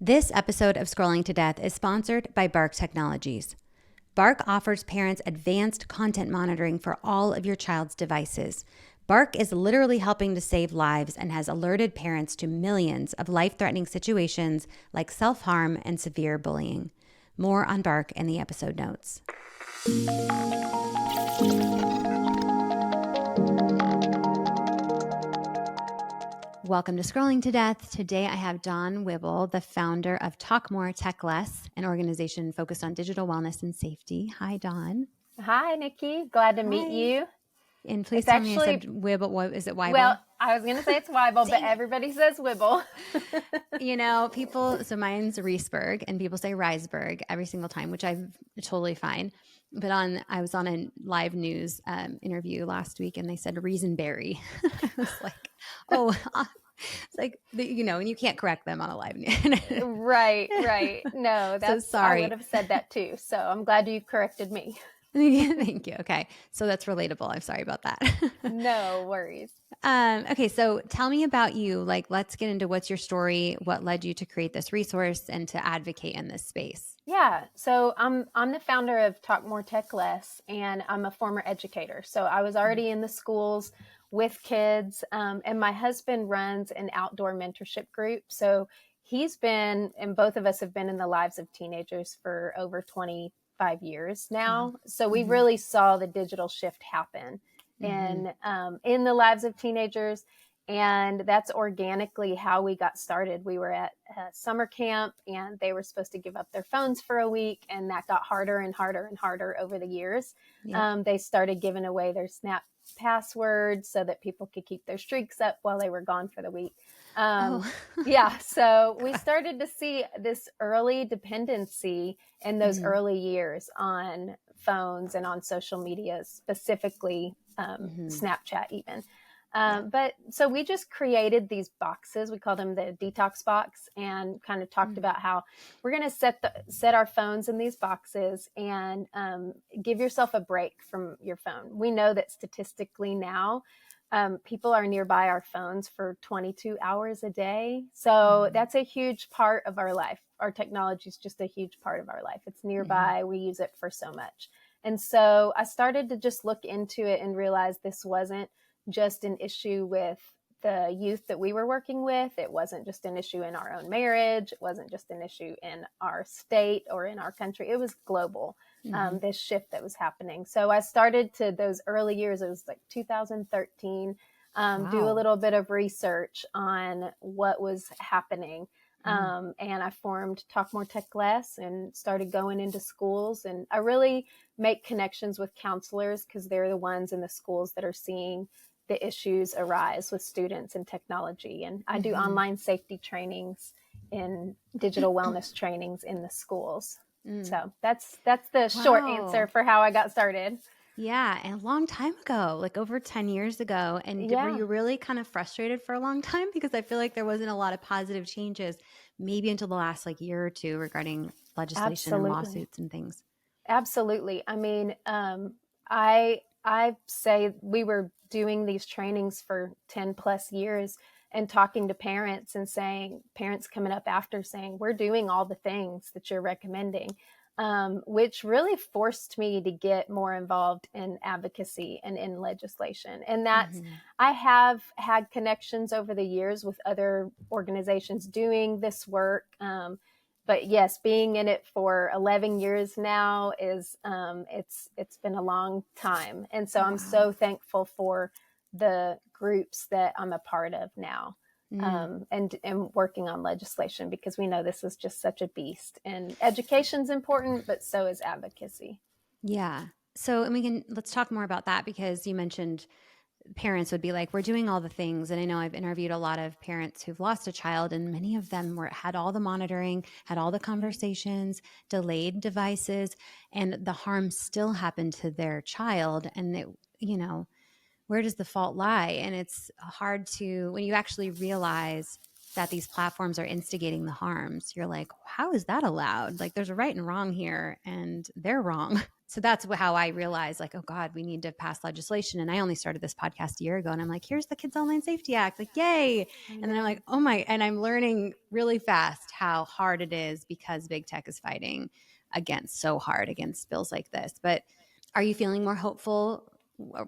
This episode of Scrolling to Death is sponsored by Bark Technologies. Bark offers parents advanced content monitoring for all of your child's devices. Bark is literally helping to save lives and has alerted parents to millions of life-threatening situations like self-harm and severe bullying. More on Bark in the episode notes. Welcome to Scrolling to Death. Today I have Dawn Wible, the founder of Talk More, Tech Less, an organization focused on digital wellness and safety. Hi, Dawn. Hi, Nikki. Glad to meet you. And please It's tell me I actually, said Wible. What is it, Wible? well, I was going to say it's Wible, but everybody says Wible. You know, people, so mine's Reesberg and people say Riesberg every single time, which I'm totally fine. But I was on a live news interview last week and they said Riesenberry. I was like, oh, it's like, and you can't correct them on a live news. Right. No, So sorry. I would have said that too. So I'm glad you corrected me. Thank you. Okay. So that's relatable. I'm sorry about that. No worries. Okay. So tell me about you. Like, let's get into what's your story, what led you to create this resource and to advocate in this space. Yeah. So I'm the founder of Talk More, Tech Less, and I'm a former educator. So I was already in the schools with kids, and my husband runs an outdoor mentorship group. So he's been, and both of us have been in the lives of teenagers for over 25 years now. So we really saw the digital shift happen in the lives of teenagers. And that's organically how we got started. We were at summer camp and they were supposed to give up their phones for a week. And that got harder and harder and harder over the years. Yep. They started giving away their Snap passwords so that people could keep their streaks up while they were gone for the week. Yeah. So we started to see this early dependency in those early years on phones and on social media, specifically Snapchat even. But so we just created these boxes. We called them the detox box and kind of talked about how we're going to set our phones in these boxes and give yourself a break from your phone. We know that statistically now, people are nearby our phones for 22 hours a day. So that's a huge part of our life. Our technology is just a huge part of our life. It's nearby. We use it for so much. And so I started to just look into it and realize this wasn't just an issue with the youth that we were working with. It wasn't just an issue in our own marriage. It wasn't just an issue in our state or in our country. It was global, this shift that was happening. So I started to those early years, it was like 2013, do a little bit of research on what was happening. And I formed Talk More, Tech Less and started going into schools. And I really make connections with counselors because they're the ones in the schools that are seeing the issues arise with students and technology. And I do online safety trainings and digital wellness trainings in the schools. So that's the short answer for how I got started. Yeah. And a long time ago, like over 10 years ago. And were you really kind of frustrated for a long time? Because I feel like there wasn't a lot of positive changes maybe until the last year or two regarding legislation and lawsuits and things. Absolutely. I mean, I say we were doing these trainings for 10 plus years and talking to parents and parents coming up after saying, we're doing all the things that you're recommending, which really forced me to get more involved in advocacy and in legislation. And that's, I have had connections over the years with other organizations doing this work. But yes, being in it for 11 years now is, it's been a long time. And so I'm so thankful for the groups that I'm a part of now, and working on legislation, because we know this is just such a beast, and education's important, but so is advocacy. Yeah. So, and let's talk more about that, because you mentioned parents would be like, we're doing all the things. And I know I've interviewed a lot of parents who've lost a child, and many of them had all the monitoring, had all the conversations, delayed devices, and the harm still happened to their child. And where does the fault lie? And it's hard when you actually realize that these platforms are instigating the harms, you're like, how is that allowed? Like, there's a right and wrong here, and they're wrong. So that's how I realized, like, oh God, we need to pass legislation. And I only started this podcast a year ago, and I'm like, here's the Kids Online Safety Act, like, yay. I And then I'm know. like, oh my, and I'm learning really fast how hard it is because big tech is fighting so hard against bills like this. But are you feeling more hopeful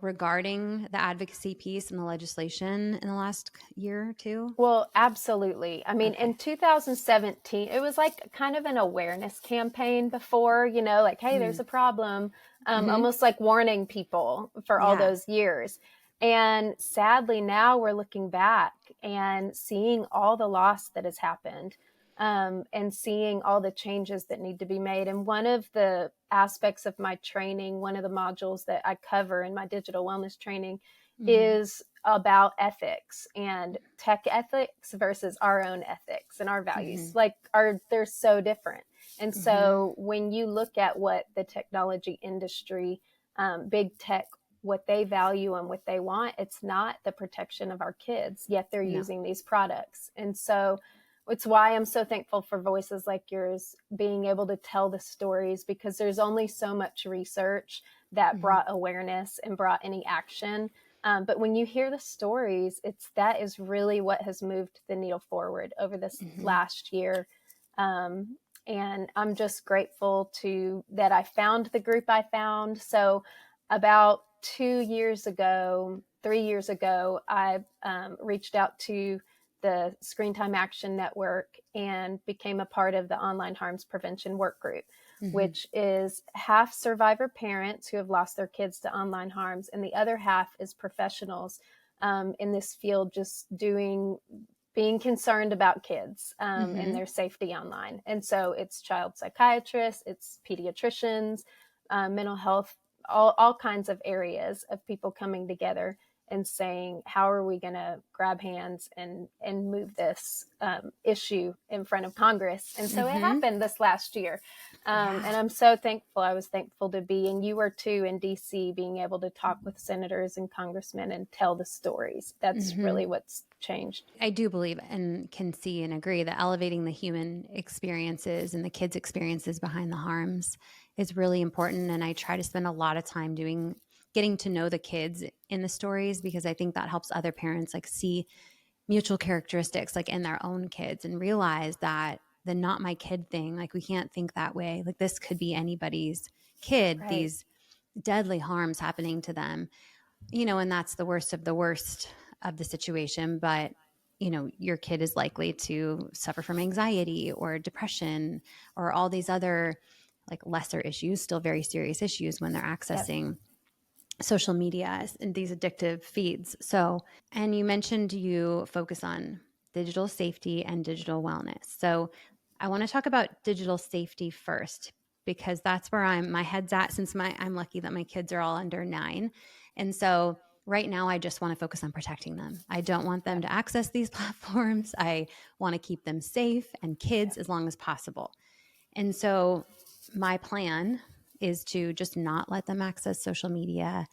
regarding the advocacy piece and the legislation in the last year or two? Well, absolutely. I mean, in Okay. 2017, it was like kind of an awareness campaign before, like, hey, there's Mm. a problem, Mm-hmm. almost like warning people for all Yeah. those years. And sadly, now we're looking back and seeing all the loss that has happened, and seeing all the changes that need to be made. And one of the aspects of my training, one of the modules that I cover in my digital wellness training, Mm-hmm. is about ethics and tech ethics versus our own ethics and our values. Mm-hmm. Like, they're so different. And Mm-hmm. so when you look at what the technology industry, big tech, what they value and what they want, it's not the protection of our kids, yet they're No. using these products. And so it's why I'm so thankful for voices like yours being able to tell the stories, because there's only so much research that Mm-hmm. brought awareness and brought any action. But when you hear the stories, that is really what has moved the needle forward over this Mm-hmm. last year. Um, and I'm just grateful to that I found the group I found. So about 2 years ago, 3 years ago, I reached out to the Screen Time Action Network and became a part of the Online Harms Prevention Work Group, Mm-hmm. which is half survivor parents who have lost their kids to online harms, and the other half is professionals in this field, just being concerned about kids and Mm-hmm. their safety online. And so it's child psychiatrists, it's pediatricians, mental health, all kinds of areas of people coming together and saying, how are we going to grab hands and move this issue in front of Congress? And so it Mm-hmm. happened this last year. Yeah. And I'm so thankful. I was thankful to be, and you were too, in DC, being able to talk with senators and congressmen and tell the stories. That's Mm-hmm. really what's changed. I do believe and can see and agree that elevating the human experiences and the kids' experiences behind the harms is really important. And I try to spend a lot of time getting to know the kids in the stories, because I think that helps other parents like see mutual characteristics like in their own kids and realize that the not my kid thing, like we can't think that way. Like this could be anybody's kid, Right. these deadly harms happening to them, and that's the worst of the worst of the situation. But, your kid is likely to suffer from anxiety or depression or all these other like lesser issues, still very serious issues when they're Yep. accessing social media and these addictive feeds. So, and you mentioned you focus on digital safety and digital wellness. So, I want to talk about digital safety first, because that's where my head's at, since I'm lucky that my kids are all under 9. And so right now I just want to focus on protecting them. I don't want them Yep. to access these platforms. I want to keep them safe and kids Yep. as long as possible. And so my plan is to just not let them access social media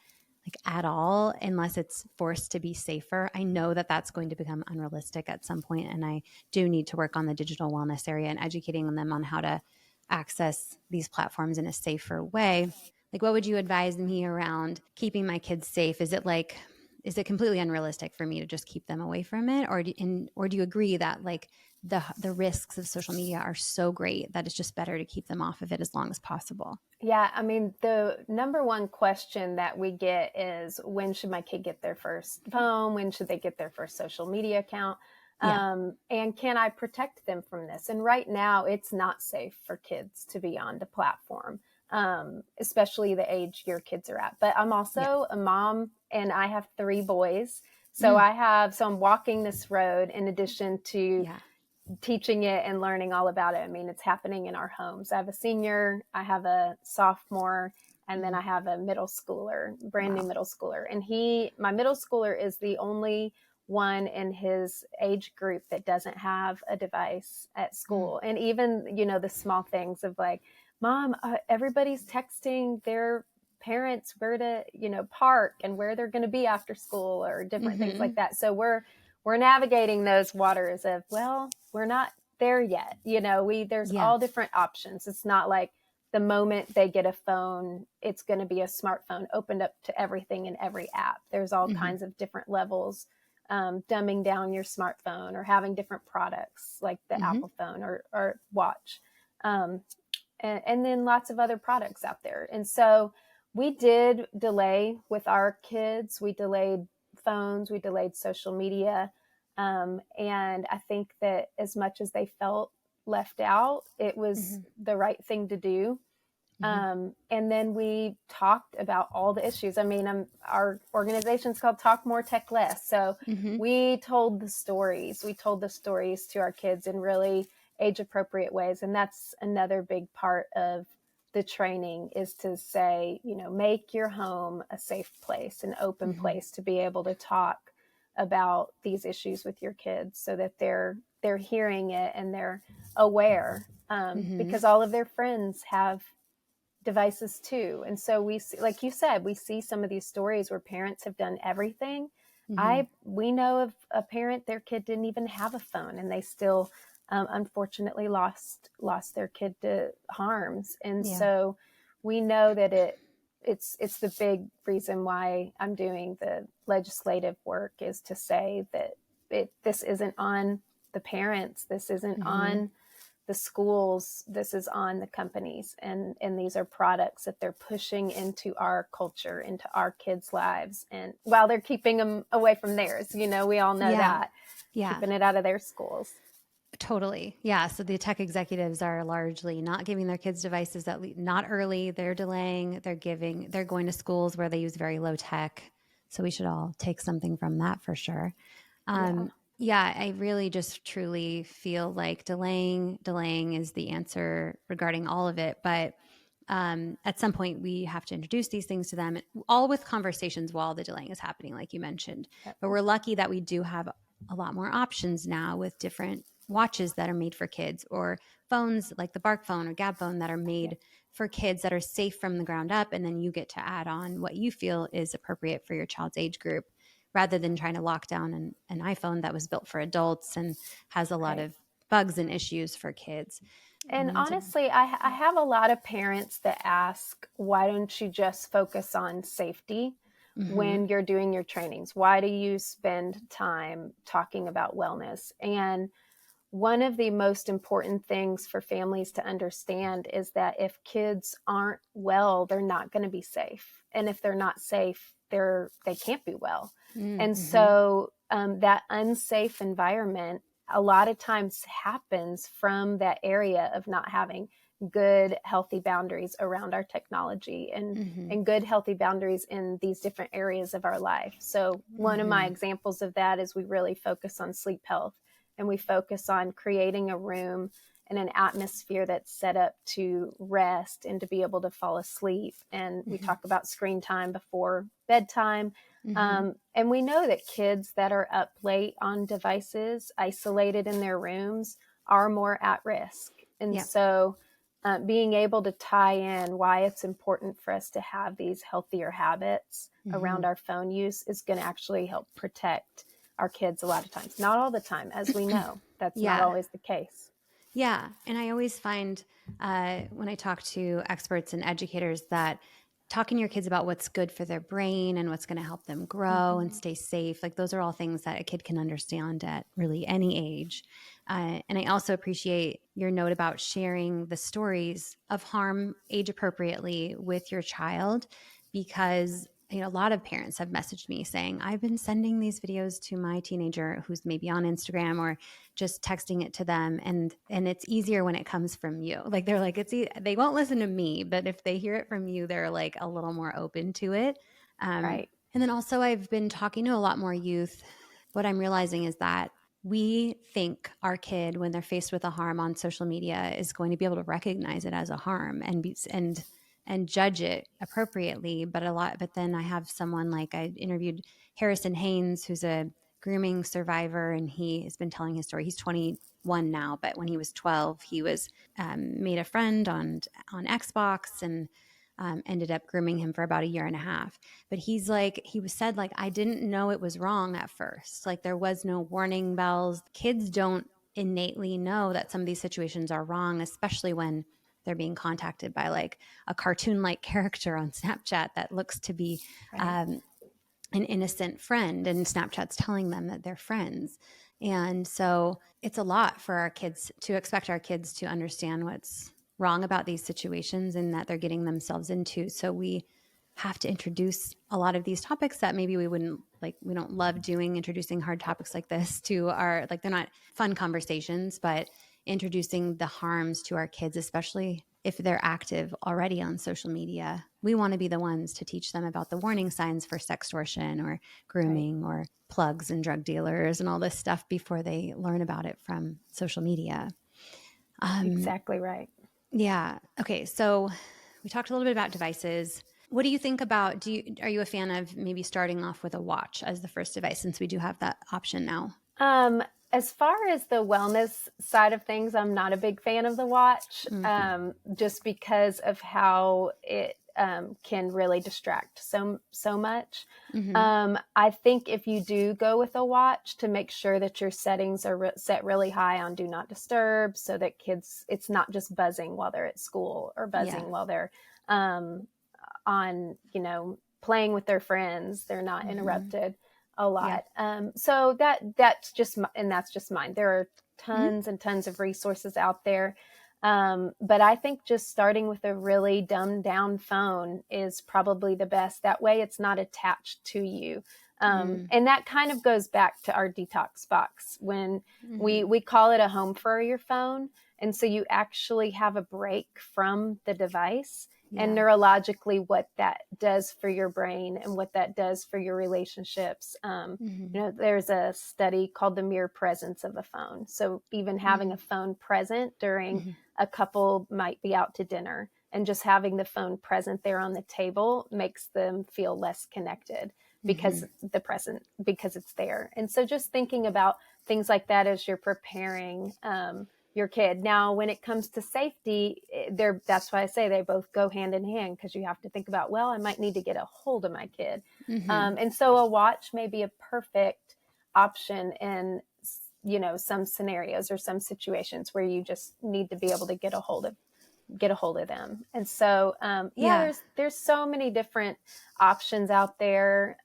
like at all unless it's forced to be safer. I know that that's going to become unrealistic at some point, and I do need to work on the digital wellness area and educating them on how to access these platforms in a safer way. Like, what would you advise me around keeping my kids safe? Is it completely unrealistic for me to just keep them away from it, or do you agree that like the risks of social media are so great that it's just better to keep them off of it as long as possible? Yeah, I mean, the number one question that we get is, when should my kid get their first phone? When should they get their first social media account? Yeah. And can I protect them from this? And right now, it's not safe for kids to be on the platform, especially the age your kids are at. But I'm Yeah. also a mom, and I have 3 boys. So Mm, I'm walking this road in addition to yeah. teaching it and learning all about it. I mean, it's happening in our homes. I have a senior, I have a sophomore, and then Mm, I have a middle schooler, brand new wow. middle schooler. And my middle schooler is the only one in his age group that doesn't have a device at Mm, school. And even, the small things of like, Mom, everybody's texting their parents where to, park and where they're going to be after school, or different things mm-hmm. like that. So we're navigating those waters of, well, we're not there yet. There's Yeah. all different options. It's not like the moment they get a phone, it's going to be a smartphone opened up to everything in every app. There's all Mm-hmm. kinds of different levels, dumbing down your smartphone or having different products like the Mm-hmm. Apple phone or watch. Um, and then lots of other products out there. And so we did delay with our kids. We delayed phones, we delayed social media. And I think that as much as they felt left out, it was Mm-hmm. the right thing to do. Mm-hmm. And then we talked about all the issues. I mean, our organization's called Talk More, Tech Less. So Mm-hmm. we told the stories. We told the stories to our kids in really age appropriate ways. And that's another big part of the training is to say, make your home a safe place, an open Mm-hmm. place to be able to talk about these issues with your kids so that they're hearing it and they're aware, Mm-hmm. because all of their friends have devices too. And so we see, like you said, we see some of these stories where parents have done everything. Mm-hmm. We know of a parent, their kid didn't even have a phone and they still unfortunately lost their kid to harms. And Yeah. so we know that it's the big reason why I'm doing the legislative work, is to say that this isn't on the parents, this isn't Mm-hmm. on the schools, this is on the companies, and these are products that they're pushing into our culture, into our kids' lives, and while they're keeping them away from theirs, we all know Yeah. that, Yeah. keeping it out of their schools. Totally. Yeah. So the tech executives are largely not giving their kids devices not early. They're delaying. They're going to schools where they use very low tech. So we should all take something from that for sure. Yeah. Yeah, I really just truly feel like delaying is the answer regarding all of it. But at some point, we have to introduce these things to them, all with conversations while the delaying is happening, like you mentioned. Yep. But we're lucky that we do have a lot more options now with different watches that are made for kids, or phones like the Bark phone or Gab phone that are Yep. made for kids, that are safe from the ground up. And then you get to add on what you feel is appropriate for your child's age group, rather than trying to lock down an iPhone that was built for adults and has a lot Right. of bugs and issues for kids. And So, honestly, I have a lot of parents that ask, why don't you just focus on safety mm-hmm. when you're doing your trainings? Why do you spend time talking about wellness? And one of the most important things for families to understand is that if kids aren't well, they're not going to be safe. And if they're not safe, they can't be well. And Mm-hmm. so that unsafe environment a lot of times happens from that area of not having good healthy boundaries around our technology, Mm-hmm. and good healthy boundaries in these different areas of our life. So one of my Mm-hmm. examples of that is we really focus on sleep health, and we focus on creating a room and an atmosphere that's set up to rest and to be able to fall asleep. And we Mm-hmm. talk about screen time before bedtime. Mm-hmm. And we know that kids that are up late on devices, isolated in their rooms, are more at risk. And Yeah. so being able to tie in why it's important for us to have these healthier habits Mm-hmm. around our phone use is going to actually help protect our kids a lot of times. Not all the time, as we know. That's not Yeah. always the case. Yeah. And I always find when I talk to experts and educators that talking to your kids about what's good for their brain and what's going to help them grow and Mm-hmm. stay safe, like those are all things that a kid can understand at really any age. And I also appreciate your note about sharing the stories of harm age appropriately with your child, because a lot of parents have messaged me saying, I've been sending these videos to my teenager who's maybe on Instagram, or just texting it to them, and it's easier when it comes from you. Like they're like, they won't listen to me, but if they hear it from you, they're like a little more open to it. um, Right. and then also, I've been talking to a lot more youth. What I'm realizing is that we think our kid, when they're faced with a harm on social media, is going to be able to recognize it as a harm and judge it appropriately. But then I have someone, like I interviewed Harrison Haynes, who's a grooming survivor, and he has been telling his story. He's 21 now, but when he was 12, he was made a friend on Xbox, and ended up grooming him for about a year and a half. But he was said, like, I didn't know it was wrong at first. Like, there was no warning bells. Kids don't innately know that some of these situations are wrong, especially when they're being contacted by like a cartoon-like character on Snapchat that looks to be Right. um, an innocent friend, and Snapchat's telling them that they're friends. And so it's a lot for our kids to expect our kids to understand what's wrong about these situations and that they're getting themselves into. So we have to introduce a lot of these topics that maybe we wouldn't like, we don't love doing, introducing hard topics like this to our, like, they're not fun conversations, but introducing the harms to our kids, especially if they're active already on social media. We want to be the ones to teach them about the warning signs for sextortion or Right. grooming or plugs and drug dealers and all this stuff before they learn about it from social media. Exactly right. Yeah. Okay. So we talked a little bit about devices. What do you think about, are you a fan of maybe starting off with a watch as the first device, since we do have that option now? Um, as far as the wellness side of things, I'm not a big fan of the watch, just because of how it can really distract so much. Mm-hmm. I think if you do go with a watch, to make sure that your settings are set really high on do not disturb, so that kids, it's not just buzzing while they're at school or Yeah. buzzing while they're um, on, playing with their friends. They're not Mm-hmm. interrupted a Yeah. lot. So that's just, and that's just mine. There are Mm-hmm. tons and tons of resources out there. But I think just starting with a really dumbed down phone is probably the best. That way it's not attached to you. And that kind of goes back to our detox box, when Mm-hmm. we call it a home for your phone. And so you actually have a break from the device, and Yeah. neurologically what that does for your brain and what that does for your relationships. Mm-hmm. There's a study called the mere presence of a phone. So even having a phone present during, Mm-hmm. a couple might be out to dinner, and just having the phone present there on the table makes them feel less connected, Mm-hmm. because it's there. And so just thinking about things like that as you're preparing your kid. Now, when it comes to safety, that's why I say they both go hand in hand, because you have to think about, well, I might need to get a hold of my kid. Mm-hmm. And so a watch may be a perfect option in, some scenarios or some situations where you just need to be able to get a hold of them. And so, Yeah. there's so many different options out there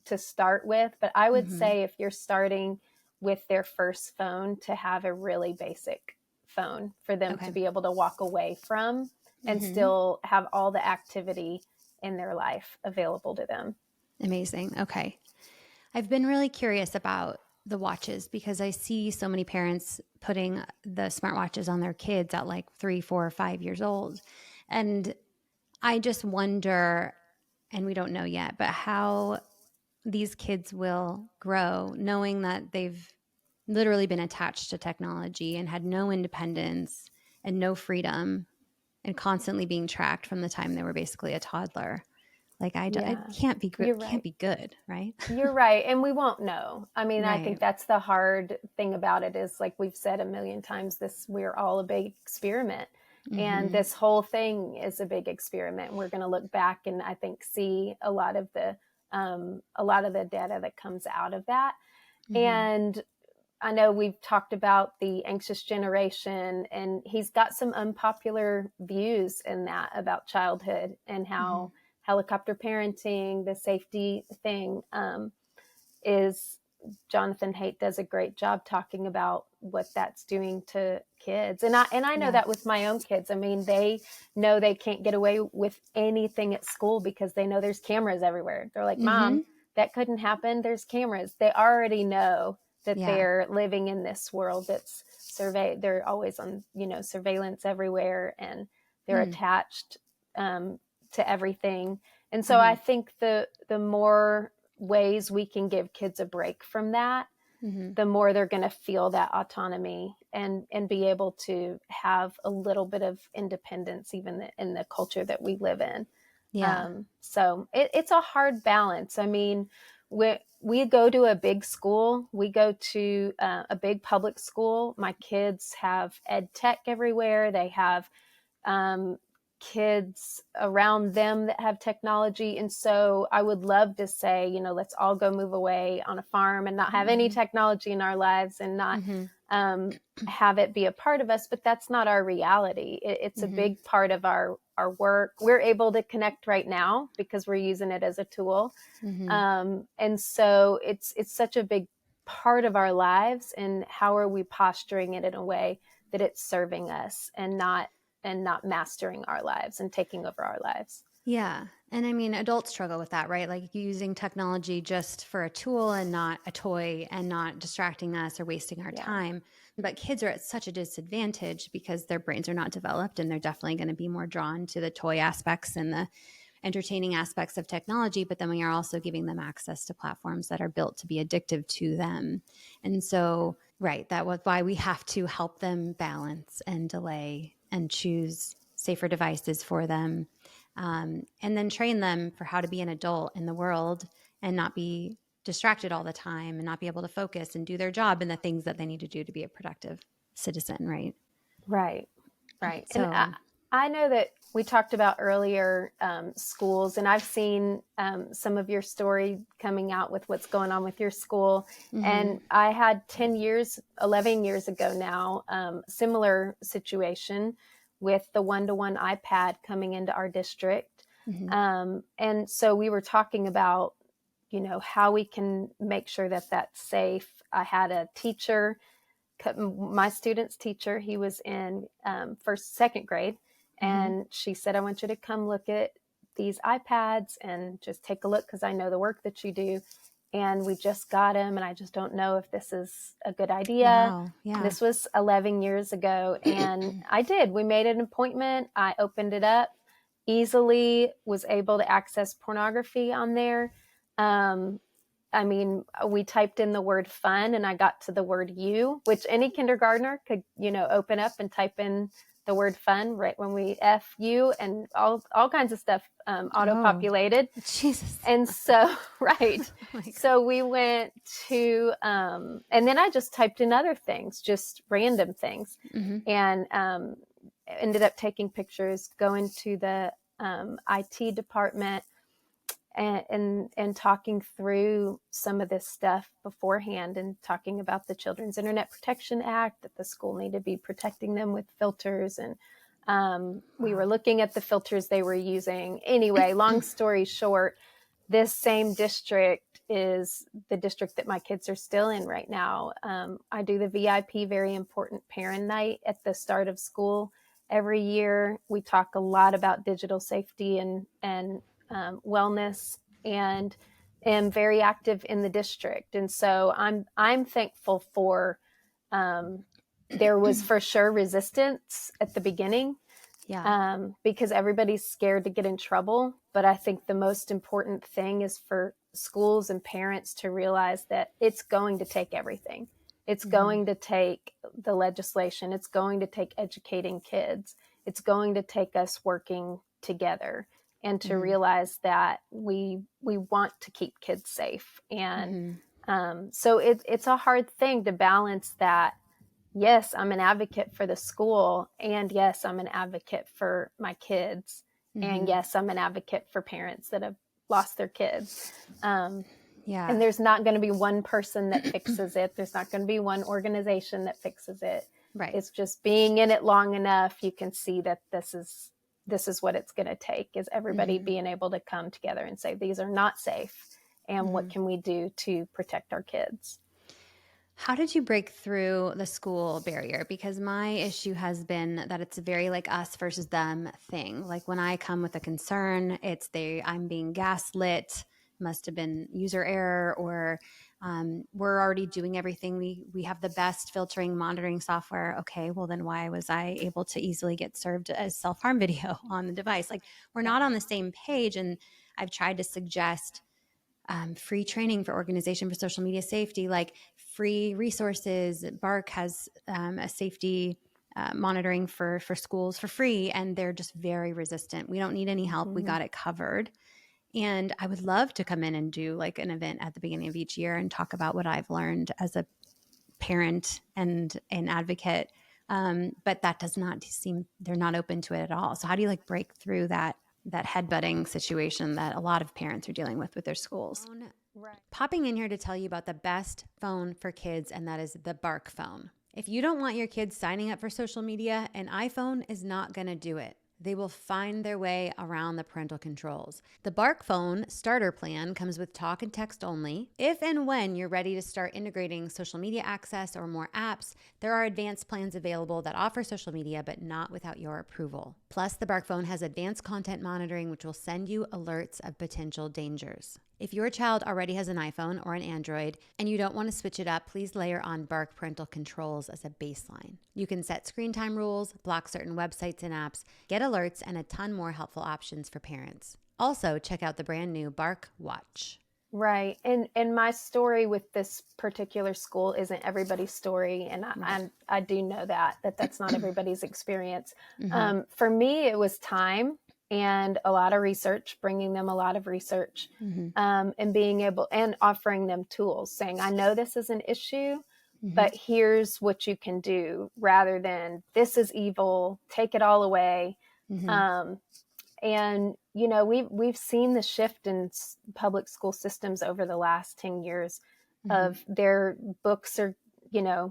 to start with. But I would Mm-hmm. say if you're starting with their first phone, to have a really basic phone for them to Okay. be able to walk away from and Mm-hmm. still have all the activity in their life available to them. Amazing. Okay. I've been really curious about the watches because I see so many parents putting the smartwatches on their kids at like 3, 4, or 5 years old. And I just wonder, and we don't know yet, but how these kids will grow knowing that they've literally been attached to technology and had no independence and no freedom and constantly being tracked from the time they were basically a toddler. Like it Yeah, you're can't right. be good, right? You're right. And we won't know. I mean, I think Right. that's the hard thing about it, is like we've said a million times, we're all a big experiment. And Mm-hmm. this whole thing is a big experiment. We're going to look back and I think see a lot of the data that comes out of that. Mm-hmm. And I know we've talked about the anxious generation, and he's got some unpopular views in that about childhood and Mm-hmm. how helicopter parenting, the safety thing, is Jonathan Haidt does a great job talking about what that's doing to kids. And I know Yeah. that with my own kids. I mean, they know they can't get away with anything at school because they know there's cameras everywhere. They're like, Mm-hmm. "Mom, that couldn't happen. There's cameras." They already know that Yeah. they're living in this world that's surveyed. They're always on, surveillance everywhere, and they're Hmm. attached to everything. And so Mm-hmm. I think the more ways we can give kids a break from that, Mm-hmm. the more they're going to feel that autonomy and be able to have a little bit of independence, even in the culture that we live in. Yeah. So it's a hard balance. I mean, we go to a big school. We go to a big public school. My kids have ed tech everywhere. They have um, kids around them that have technology. And so I would love to say, let's all go move away on a farm and not have any Mm-hmm. technology in our lives, and not Mm-hmm. have it be a part of us, but that's not our reality. It's a Mm-hmm. big part of our work. We're able to connect right now because we're using it as a tool. Mm-hmm. And so it's such a big part of our lives, and how are we posturing it in a way that it's serving us and not mastering our lives and taking over our lives. Yeah. And I mean, adults struggle with that, right? Like using technology just for a tool and not a toy and not distracting us or wasting our Yeah. time. But kids are at such a disadvantage because their brains are not developed, and they're definitely going to be more drawn to the toy aspects and the entertaining aspects of technology. But then we are also giving them access to platforms that are built to be addictive to them. And so, right, that was why we have to help them balance and delay and choose safer devices for them, and then train them for how to be an adult in the world and not be distracted all the time and not be able to focus and do their job and the things that they need to do to be a productive citizen, right? Right. Right. And So, I know that we talked about earlier schools, and I've seen some of your story coming out with what's going on with your school. mm-hmm, And I had 10 years, 11 years ago now, similar situation with the one-to-one iPad coming into our district. mm-hmm, And so we were talking about, how we can make sure that that's safe. I had a teacher, my student's teacher, he was in second grade, mm-hmm. and she said, I want you to come look at these iPads and just take a look, because I know the work that you do. And we just got him, and I just don't know if this is a good idea. Wow. Yeah. This was 11 years ago, and we made an appointment. I opened it up, easily was able to access pornography on there. um, I mean, we typed in the word fun, and I got to the word you, which any kindergartner could, open up and type in the word fun right when we F you, and all kinds of stuff auto Oh, populated. Jesus. And so, right. Oh my God. So we went to, and then I just typed in other things, just random things, Mm-hmm. and ended up taking pictures, going to the IT department, and talking through some of this stuff beforehand, and talking about the Children's Internet Protection Act, that the school needed to be protecting them with filters. And we Wow. were looking at the filters they were using. Anyway, long story short, this same district is the district that my kids are still in right now. I do the VIP, very important parent night at the start of school every year. We talk a lot about digital safety and wellness, and am very active in the district. And so I'm thankful for. Um, there was for sure resistance at the beginning, Yeah. because everybody's scared to get in trouble. But I think the most important thing is for schools and parents to realize that it's going to take everything. It's Mm-hmm. going to take the legislation. It's going to take educating kids. It's going to take us working together, and to Mm-hmm. realize that we want to keep kids safe. And Mm-hmm. so it's a hard thing to balance that. Yes, I'm an advocate for the school, and yes, I'm an advocate for my kids, and Mm-hmm. yes, I'm an advocate for parents that have lost their kids. Um, Yeah. and there's not going to be one person that fixes it. There's not going to be one organization that fixes it. Right. It's just being in it long enough, you can see that this is what it's going to take, is everybody Mm-hmm. being able to come together and say, these are not safe, and Mm-hmm. what can we do to protect our kids. How did you break through the school barrier? Because my issue has been that it's a very like us versus them thing. Like when I come with a concern, I'm being gaslit, must have been user error, or we're already doing everything. We have the best filtering monitoring software. Okay, well then why was I able to easily get served a self-harm video on the device? Like we're Yeah. not on the same page. And I've tried to suggest free training for organization for social media safety, like free resources. Bark has a safety monitoring for schools for free, and they're just very resistant. We don't need any help. We Mm-hmm. got it covered. And I would love to come in and do like an event at the beginning of each year and talk about what I've learned as a parent and an advocate. But that does not seem, they're not open to it at all. So how do you like break through that headbutting situation that a lot of parents are dealing with their schools? Right. Popping in here to tell you about the best phone for kids, and that is the Bark phone. If you don't want your kids signing up for social media, an iPhone is not going to do it. They will find their way around the parental controls. The Bark Phone starter plan comes with talk and text only. If and when you're ready to start integrating social media access or more apps, there are advanced plans available that offer social media but not without your approval. Plus, the Bark Phone has advanced content monitoring, which will send you alerts of potential dangers. If your child already has an iPhone or an Android and you don't want to switch it up, please layer on Bark parental controls as a baseline. You can set screen time rules, block certain websites and apps, get alerts, and a ton more helpful options for parents. Also, check out the brand new Bark Watch. Right. And my story with this particular school isn't everybody's story. And I do know that's not everybody's experience. For me, it was time and a lot of research, bringing them a lot of research, and being able and offering them tools saying, I know this is an issue, but here's what you can do rather than this is evil, take it all away. And we've seen the shift in public school systems over the last 10 years of their books are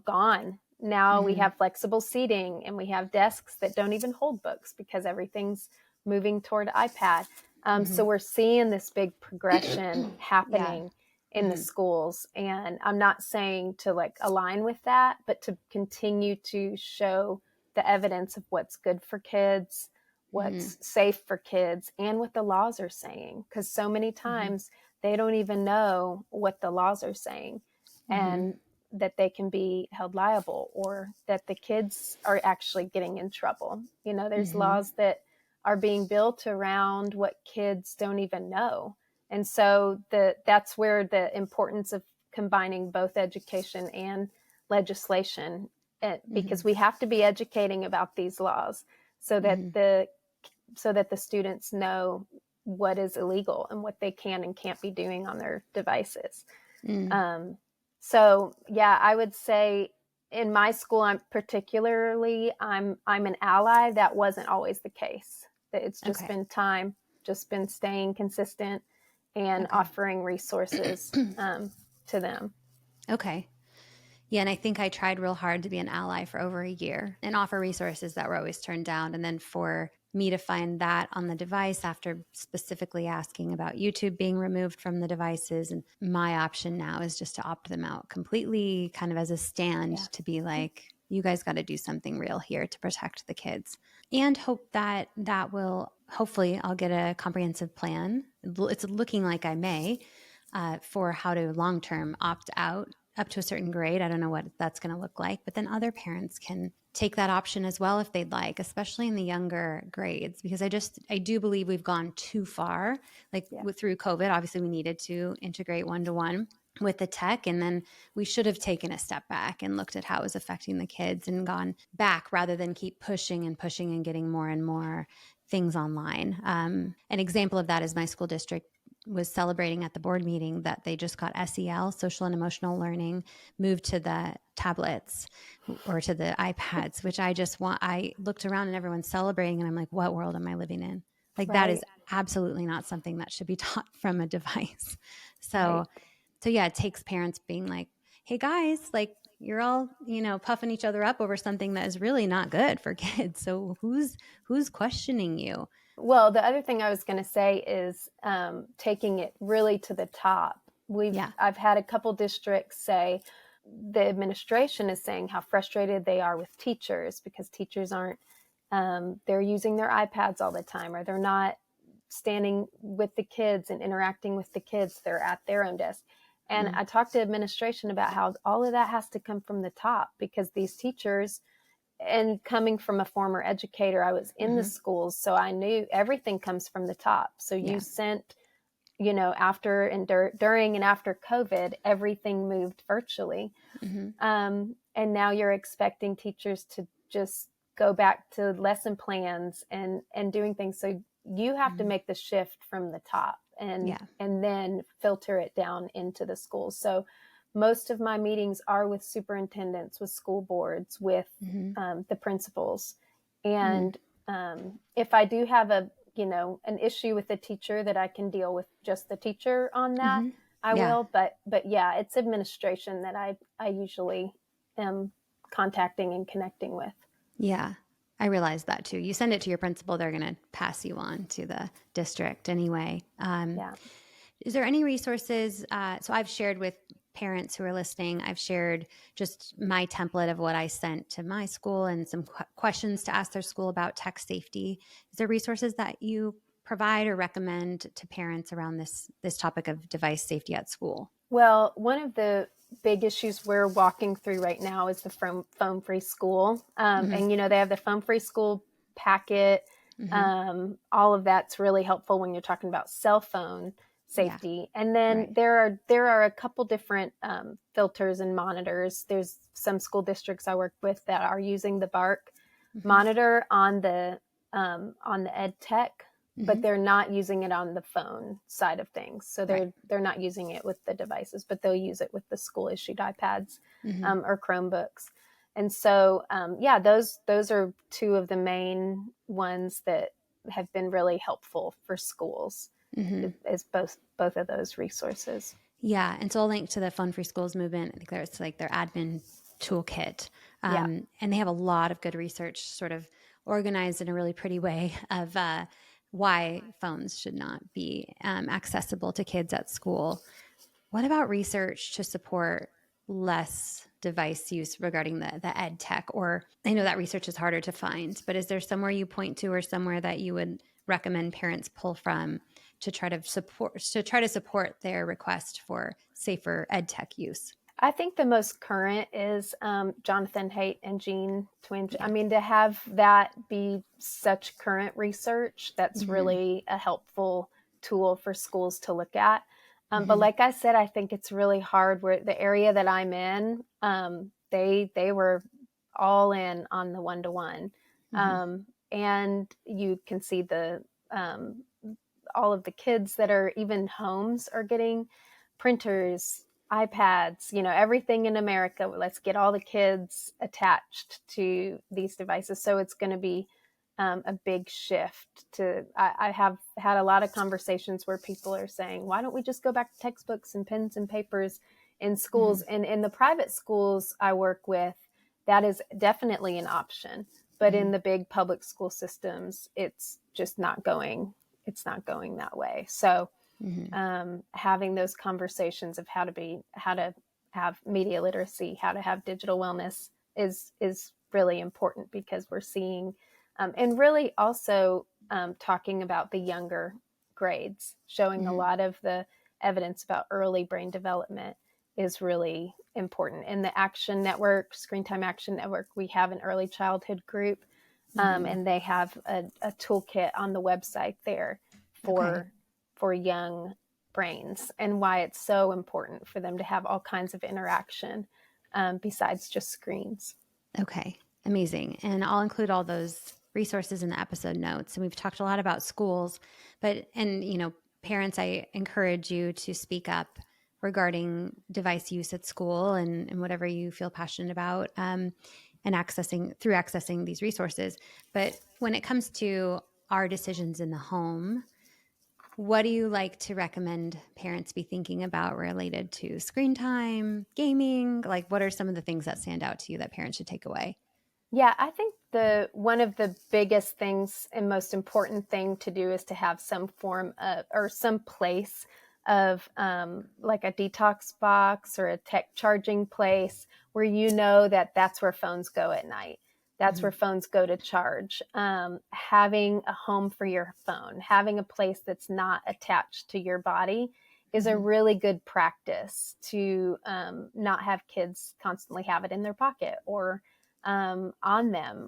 gone. Now we have flexible seating and we have desks that don't even hold books because everything's moving toward iPad. So we're seeing this big progression happening in the schools, and I'm not saying to like align with that, but to continue to show the evidence of what's good for kids, what's safe for kids, and what the laws are saying. Because so many times they don't even know what the laws are saying, and that they can be held liable or that the kids are actually getting in trouble. There's laws that are being built around what kids don't even know. And so that's where the importance of combining both education and legislation, because we have to be educating about these laws so that the students know what is illegal and what they can and can't be doing on their devices. So yeah, I would say in my school, I'm an ally. That wasn't always the case. It's just been time, just been staying consistent and offering resources to them. Okay. Yeah, and I think I tried real hard to be an ally for over a year and offer resources that were always turned down. And then for me to find that on the device after specifically asking about YouTube being removed from the devices, and my option now is just to opt them out completely, kind of as a stand to be like, you guys got to do something real here to protect the kids, and hope that will, hopefully I'll get a comprehensive plan. It's looking like I may, for how to long-term opt out up to a certain grade. I don't know what that's going to look like, but then other parents can take that option as well if they'd like, especially in the younger grades, because I do believe we've gone too far. Through COVID, obviously we needed to integrate one-to-one with the tech, and then we should have taken a step back and looked at how it was affecting the kids and gone back rather than keep pushing and pushing and getting more and more things online. An example of that is my school district was celebrating at the board meeting that they just got SEL, social and emotional learning, moved to the tablets or to the iPads, which I looked around and everyone's celebrating and I'm like, what world am I living in? That is absolutely not something that should be taught from a device. So yeah, it takes parents being like, hey guys, like you're all, puffing each other up over something that is really not good for kids. So who's questioning you? Well, the other thing I was going to say is taking it really to the top. I've had a couple districts say the administration is saying how frustrated they are with teachers because teachers aren't, they're using their iPads all the time, or they're not standing with the kids and interacting with the kids. They're at their own desk. And I talked to administration about how all of that has to come from the top, because these teachers, and coming from a former educator, I was in the schools, so I knew everything comes from the top. So you sent, after and during and after COVID, everything moved virtually. And now you're expecting teachers to just go back to lesson plans and doing things. So you have to make the shift from the top and then filter it down into the schools. So most of my meetings are with superintendents, with school boards, with the principals. And if I do have an issue with a teacher that I can deal with just the teacher on that, I will. But yeah, it's administration that I usually am contacting and connecting with. Yeah, I realized that too. You send it to your principal, they're going to pass you on to the district anyway. Yeah. Is there any resources? So I've shared with parents who are listening, I've shared just my template of what I sent to my school and some questions to ask their school about tech safety. Is there resources that you provide or recommend to parents around this topic of device safety at school? Well, one of the big issues we're walking through right now is the phone free school. Mm-hmm. And, they have the phone free school packet. Mm-hmm. All of that's really helpful when you're talking about cell phone Yeah. safety. And then Right. there are a couple different filters and monitors. There's some school districts I work with that are using the Bark Mm-hmm. monitor on the ed tech, Mm-hmm. but they're not using it on the phone side of things. So Right. they're not using it with the devices, but they'll use it with the school issued iPads Mm-hmm. or Chromebooks. And so, yeah, those are two of the main ones that have been really helpful for schools. Mm-hmm. Is both of those resources. Yeah, and so I'll link to the Fun Free Schools movement. I think there's like their admin toolkit, Yeah, and they have a lot of good research, sort of organized in a really pretty way of why phones should not be accessible to kids at school. What about research to support less device use regarding the ed tech? Or I know that research is harder to find, but is there somewhere you point to or somewhere that you would recommend parents pull from to try to support their request for safer ed tech use? I think the most current is Jonathan Haidt and Jean Twenge. I Yeah. mean, to have that be such current research, that's Mm-hmm. really a helpful tool for schools to look at. But Mm-hmm. like I said, I think it's really hard. Where the area that I'm in, they were all in on the one-to-one, Mm-hmm. and you can see the all of the kids that are even homes are getting printers, iPads, everything in America. Let's get all the kids attached to these devices. So it's going to be a big shift I have had a lot of conversations where people are saying, why don't we just go back to textbooks and pens and papers in Mm-hmm. schools? And in the private schools I work with, that is definitely an option. But Mm-hmm. in the big public school systems, it's not going that way. So Mm-hmm. having those conversations of how to have media literacy, how to have digital wellness is really important, because we're seeing and really also talking about the younger grades, showing a Mm-hmm. lot of the evidence about early brain development is really important. In the Action Network, Screen Time Action Network, we have an early childhood group, Mm-hmm. and they have a toolkit on the website there Okay. for young brains, and why it's so important for them to have all kinds of interaction besides just screens. Okay, amazing. And I'll include all those resources in the episode notes. And we've talked a lot about schools, and parents, I encourage you to speak up regarding device use at school and whatever you feel passionate about, and accessing these resources. But when it comes to our decisions in the home, what do you like to recommend parents be thinking about related to screen time, gaming? Like, what are some of the things that stand out to you that parents should take away? Yeah, I think the one of the biggest things and most important thing to do is to have some form of, or some place of like a detox box or a tech charging place where that's where phones go at night. That's Mm-hmm. where phones go to charge. Having a home for your phone, having a place that's not attached to your body is a Mm-hmm. really good practice to not have kids constantly have it in their pocket or on them.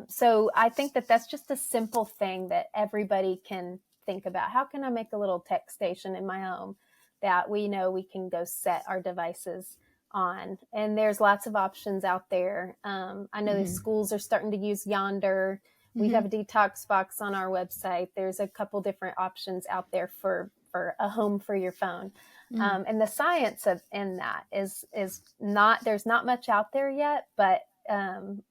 So I think that that's just a simple thing that everybody can think about. How can I make a little tech station in my home that we know we can go set our devices on? And there's lots of options out there. I know the Mm-hmm. schools are starting to use Yonder. We Mm-hmm. have a detox box on our website. There's a couple different options out there for a home for your phone. Mm-hmm. And the science in that is not, there's not much out there yet, but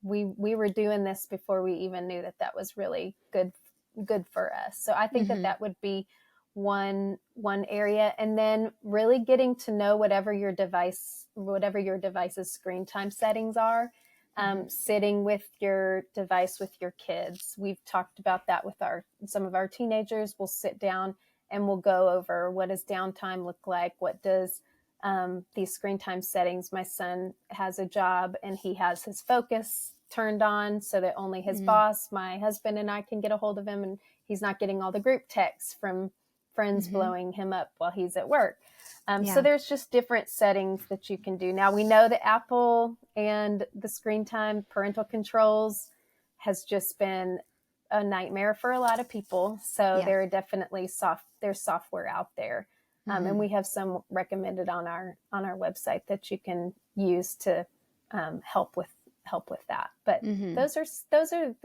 we were doing this before we even knew that was really good for us. So I think that Mm-hmm. that would be one area, and then really getting to know whatever your device's screen time settings are. Sitting with your device with your kids. We've talked about that with some of our teenagers. We'll sit down and we'll go over what does downtime look like? What does these screen time settings? My son has a job and he has his focus turned on so that only his Mm-hmm. boss, my husband, and I can get a hold of him, and he's not getting all the group texts from friends Mm-hmm. blowing him up while he's at work. So Yeah. there's just different settings that you can do. Now we know that Apple and the screen time parental controls has just been a nightmare for a lot of people. So Yeah. there are definitely there's software out there, and Mm-hmm. we have some recommended on our website that you can use to help with that. But Mm-hmm. those are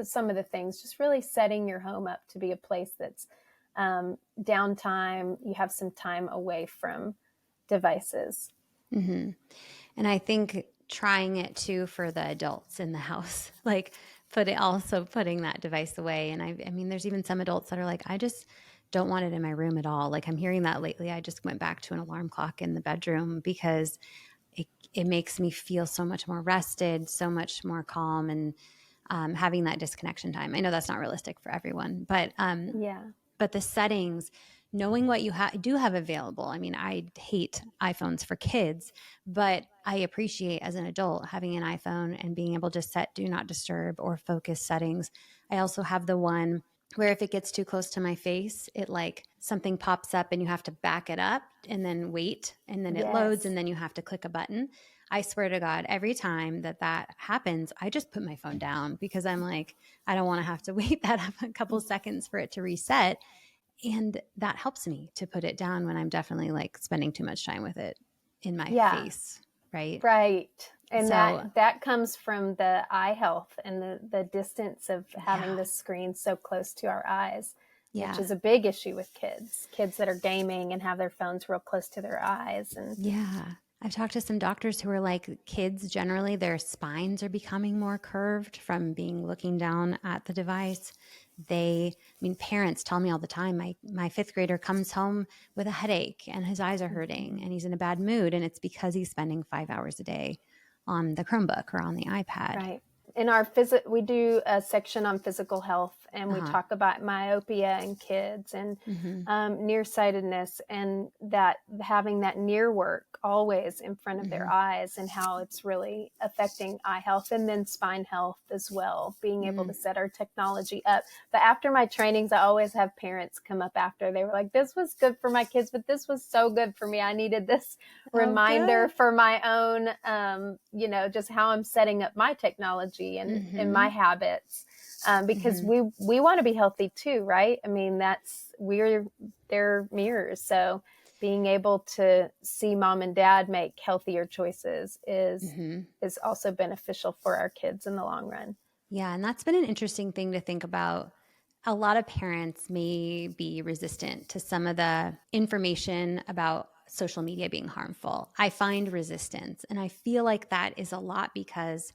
some of the things. Just really setting your home up to be a place that's downtime. You have some time away from devices. Mm-hmm. And I think trying it too for the adults in the house, like putting that device away. And I mean, there's even some adults that are like, I just don't want it in my room at all. Like I'm hearing that lately. I just went back to an alarm clock in the bedroom because it makes me feel so much more rested, so much more calm, and having that disconnection time. I know that's not realistic for everyone, Yeah. but the settings, knowing what you do have available. I mean, I hate iPhones for kids, but I appreciate as an adult having an iPhone and being able to set do not disturb or focus settings. I also have the one where if it gets too close to my face, it like something pops up and you have to back it up and then wait and then it loads Yes. and then you have to click a button. I swear to God, every time that happens, I just put my phone down because I'm like, I don't want to have to wait that a couple seconds for it to reset. And that helps me to put it down when I'm definitely like spending too much time with it in my Yeah. face. Right. Right. And So, that comes from the eye health and the distance of having yeah. the screen so close to our eyes, which Yeah. is a big issue with kids that are gaming and have their phones real close to their eyes. And Yeah. I've talked to some doctors who are like kids generally, their spines are becoming more curved from being looking down at the device. I mean, parents tell me all the time, my fifth grader comes home with a headache and his eyes are hurting and he's in a bad mood. And it's because he's spending 5 hours a day on the Chromebook or on the iPad. right. In our we do a section on physical health, and we Uh-huh. talk about myopia in kids and Mm-hmm. nearsightedness, and that having that near work always in front of Mm-hmm. their eyes, and how it's really affecting eye health and then spine health as well. Being able Mm-hmm. to set our technology up. But after my trainings, I always have parents come up after. They were like, "This was good for my kids, but this was so good for me. I needed this Oh, reminder good. for my own, just how I'm setting up my technology and Mm-hmm. my habits, because Mm-hmm. we want to be healthy too, right? I mean, we're their mirrors. So being able to see mom and dad make healthier choices Mm-hmm. is also beneficial for our kids in the long run. Yeah, and that's been an interesting thing to think about. A lot of parents may be resistant to some of the information about social media being harmful. I find resistance, and I feel like that is a lot because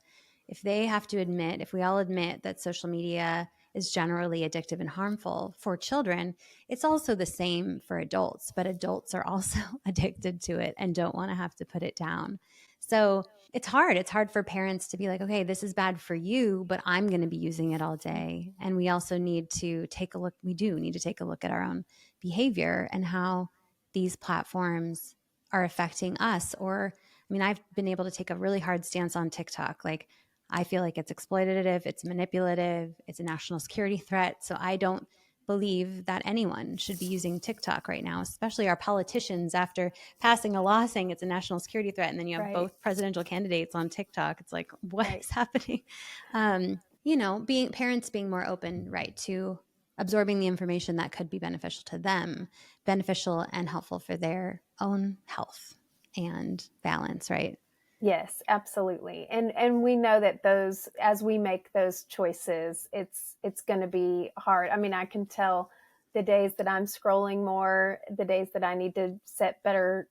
if we all admit that social media is generally addictive and harmful for children, it's also the same for adults, but adults are also addicted to it and don't want to have to put it down. So, it's hard. It's hard for parents to be like, okay, this is bad for you, but I'm going to be using it all day. And we also need to take a look. We do need to take a look at our own behavior and how these platforms are affecting us. Or, I mean, I've been able to take a really hard stance on TikTok. Like, I feel like it's exploitative, it's manipulative, it's a national security threat. So I don't believe that anyone should be using TikTok right now, especially our politicians after passing a law saying it's a national security threat. And then you have Right. both presidential candidates on TikTok. It's like, what Right. is happening? Being parents being more open, right, to absorbing the information that could be beneficial to them, beneficial and helpful for their own health and balance, right? Yes, absolutely. And we know that those as we make those choices, it's going to be hard. I mean, I can tell the days that I'm scrolling more, the days that I need to set better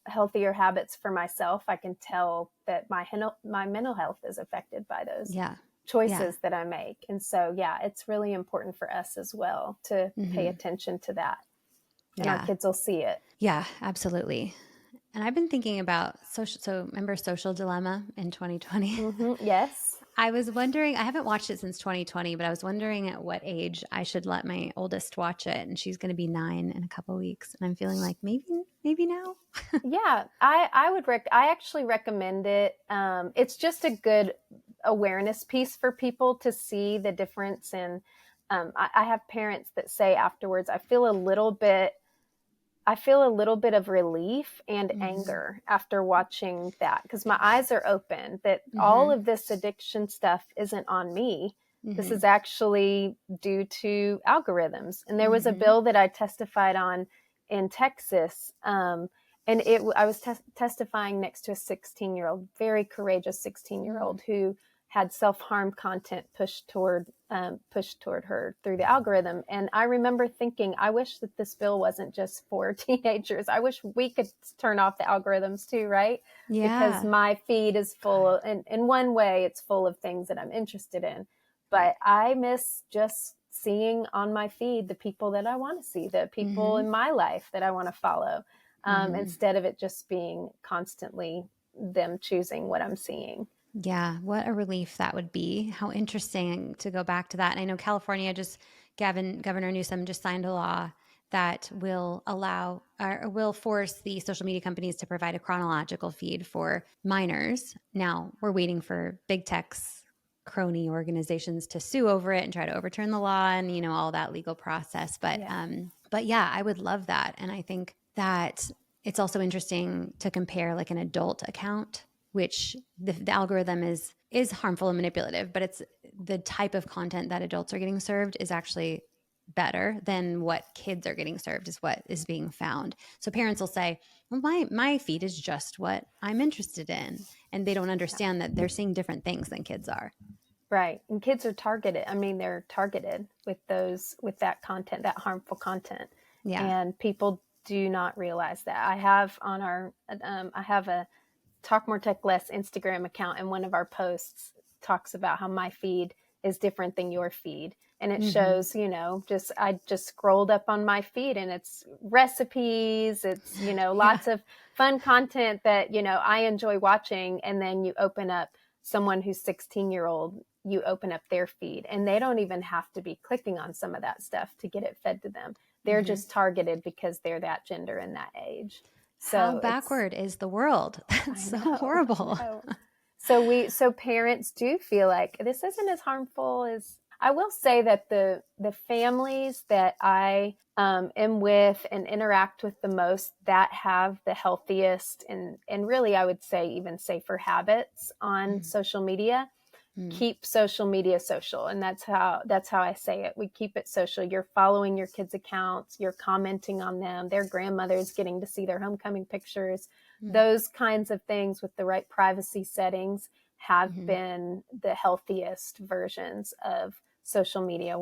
healthier habits for myself, I can tell that my mental health is affected by those Yeah. Yeah. choices that I make. And so, yeah, it's really important for us as well to pay Mm-hmm. attention to that. And our Yeah. kids will see it. Yeah, absolutely. And I've been thinking about social. So remember Social Dilemma in 2020? Yes. I was wondering, I haven't watched it since 2020, but I was wondering at what age I should let my oldest watch it. And she's going to be 9 in a couple weeks. And I'm feeling like maybe now. Yeah, I actually recommend it. It's just a good awareness piece for people to see the difference in. I have parents that say afterwards, I feel a little bit of relief and Mm-hmm. anger after watching that, because my eyes are open that all Mm-hmm. of this addiction stuff isn't on me. This Mm-hmm. is actually due to algorithms. And there was a Mm-hmm. bill that I testified on in Texas. And I was testifying next to a 16-year-old, very courageous 16-year-old who had self-harm content pushed toward her through the algorithm. And I remember thinking, I wish that this bill wasn't just for teenagers. I wish we could turn off the algorithms too, right? Because Yeah. my feed is full of, in one way, it's full of things that I'm interested in. But Right. I miss just seeing on my feed the people that I want to see, the people Mm-hmm. in my life that I want to follow, Mm-hmm. instead of it just being constantly them choosing what I'm seeing. Yeah, what a relief that would be. How interesting to go back to that. And I know California Governor Newsom just signed a law that will allow or will force the social media companies to provide a chronological feed for minors. Now we're waiting for big tech's crony organizations to sue over it and try to overturn the law and all that legal process. Yeah. But yeah, I would love that. And I think that it's also interesting to compare like an adult account, which the algorithm is harmful and manipulative, but it's the type of content that adults are getting served is actually better than what kids are getting served, is what is being found. So parents will say, well, my feed is just what I'm interested in, and they don't Yeah. understand that they're seeing different things than kids are. Right. And kids are targeted. I mean, they're targeted with that content, that harmful content. Yeah. And people do not realize that. I have a Talk More Tech Less Instagram account, and one of our posts talks about how my feed is different than your feed. And it Mm-hmm. shows, I just scrolled up on my feed and it's recipes, it's, Yeah. lots of fun content that, I enjoy watching. And then you open up someone who's 16-year-old, you open up their feed and they don't even have to be clicking on some of that stuff to get it fed to them. They're Mm-hmm. just targeted because they're that gender and that age. How So it's, backward is the world? That's I so know, I horrible. know. So parents do feel like this isn't as harmful as. I will say that the families that I am with and interact with the most that have the healthiest and really I would say even safer habits on social media Mm-hmm. keep social media social, and that's how I say it. We keep it social. You're following your kids accounts, you're commenting on them, their grandmothers getting to see their homecoming pictures. Those kinds of things with the right privacy settings have Mm-hmm. been the healthiest versions of social media.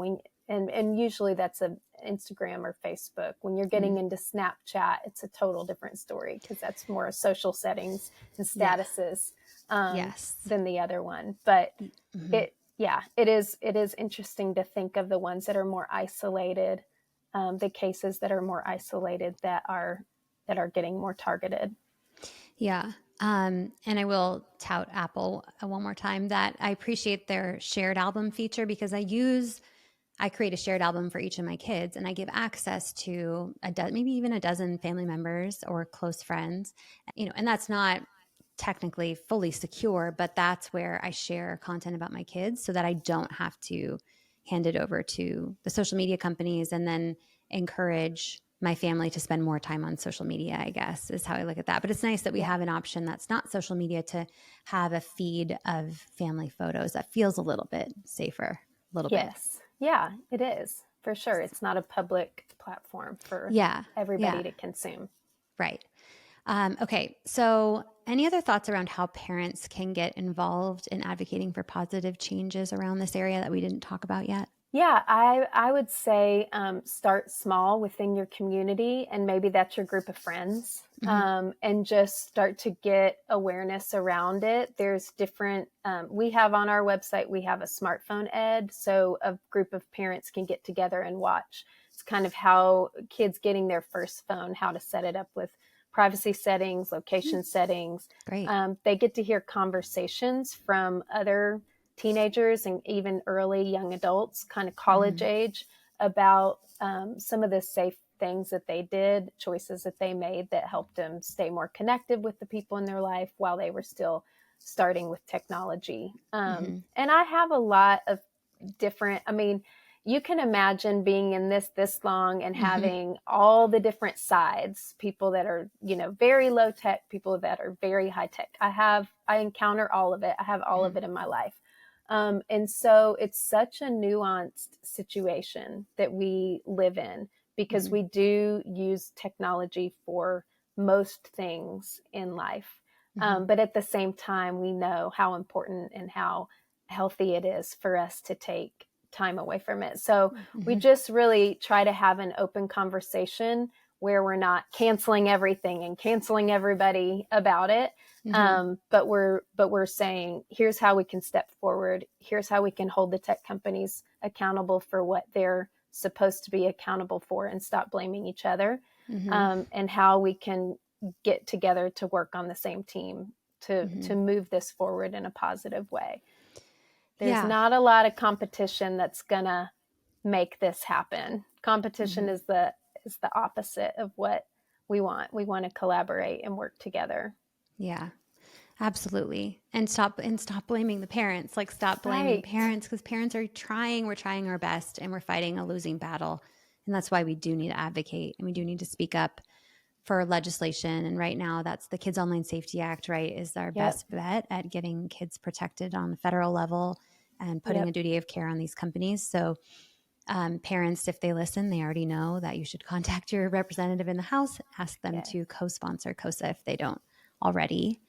And usually that's a Instagram or Facebook. When you're getting Mm-hmm. into Snapchat, it's a total different story because that's more social settings and Yeah. statuses, Yes. than the other one. But Mm-hmm. it is interesting to think of the ones that are more isolated, the cases that are more isolated that are getting more targeted. Yeah. And I will tout Apple one more time that I appreciate their shared album feature because I create a shared album for each of my kids and I give access to maybe even a dozen family members or close friends, and that's not technically fully secure, but that's where I share content about my kids so that I don't have to hand it over to the social media companies and then encourage my family to spend more time on social media, I guess, is how I look at that. But it's nice that we Yeah. have an option that's not social media to have a feed of family photos that feels a little bit safer, a little bit. Yes. Yeah, it is for sure. It's not a public platform for Yeah. everybody Yeah. to consume. Right. Okay. So, any other thoughts around how parents can get involved in advocating for positive changes around this area that we didn't talk about yet? Yeah, I would say start small within your community, and maybe that's your group of friends, Mm-hmm. and just start to get awareness around it. There's different. We have on our website we have a smartphone ed, so a group of parents can get together and watch. It's kind of how kids getting their first phone, how to set it up with privacy settings, location settings. Great. They get to hear conversations from other teenagers and even early young adults, kind of college Mm-hmm. age, about some of the safe things that they did, choices that they made that helped them stay more connected with the people in their life while they were still starting with technology. Mm-hmm. And I have a lot of different, I mean, you can imagine being in this long and Mm-hmm. having all the different sides, people that are, very low tech, people that are very high tech. I encounter all of it. I have all of Mm-hmm. it in my life. And so it's such a nuanced situation that we live in, because Mm-hmm. we do use technology for most things in life. Mm-hmm. But at the same time, we know how important and how healthy it is for us to take time away from it. So we Mm-hmm. just really try to have an open conversation where we're not canceling everything and canceling everybody about it. Mm-hmm. But we're saying, here's how we can step forward. Here's how we can hold the tech companies accountable for what they're supposed to be accountable for, and stop blaming each other. Mm-hmm. And how we can get together to work on the same team to Mm-hmm. to move this forward in a positive way. There's Yeah. not a lot of competition that's gonna make this happen. Competition Mm-hmm. is the opposite of what we want. We want to collaborate and work together. Yeah. Absolutely. And stop blaming the parents. Like stop blaming Right. parents, because parents are trying, we're trying our best, and we're fighting a losing battle. And that's why we do need to advocate, and we do need to speak up for legislation. And right now that's the Kids Online Safety Act, right, is our Yep. best bet at getting kids protected on the federal level and putting a Yep. duty of care on these companies. So parents, if they listen, they already know that you should contact your representative in the House, ask them Yes. to co-sponsor COSA if they don't already.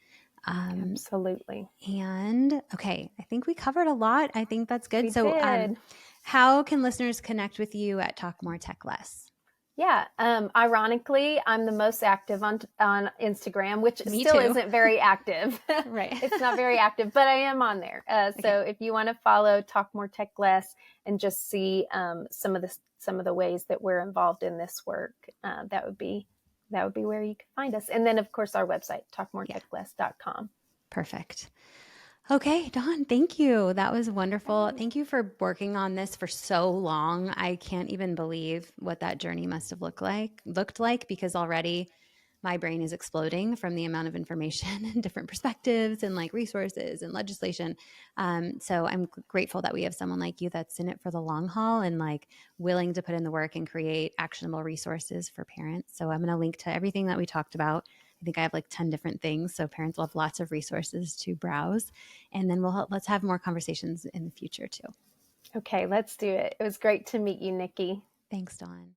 Um, Absolutely. and okay, I think we covered a lot. I think that's good. We So, did. how can listeners connect with you at Talk More Tech Less? Yeah. Ironically, I'm the most active on Instagram, which Me still too. isn't very active. Right. It's not very active, but I am on there. Okay. So if you want to follow Talk More Tech Less and just see some of the ways that we're involved in this work, that would be where you can find us. And then of course our website, Yeah. talkmoretechless.com. Perfect. Okay, Dawn, thank you. That was wonderful. Right. Thank you for working on this for so long. I can't even believe what that journey must have looked like, because already my brain is exploding from the amount of information and different perspectives and like resources and legislation. So I'm grateful that we have someone like you that's in it for the long haul and like willing to put in the work and create actionable resources for parents. So I'm going to link to everything that we talked about. I think I have like 10 different things. So parents will have lots of resources to browse. And then let's have more conversations in the future too. Okay, let's do it. It was great to meet you, Nikki. Thanks, Dawn.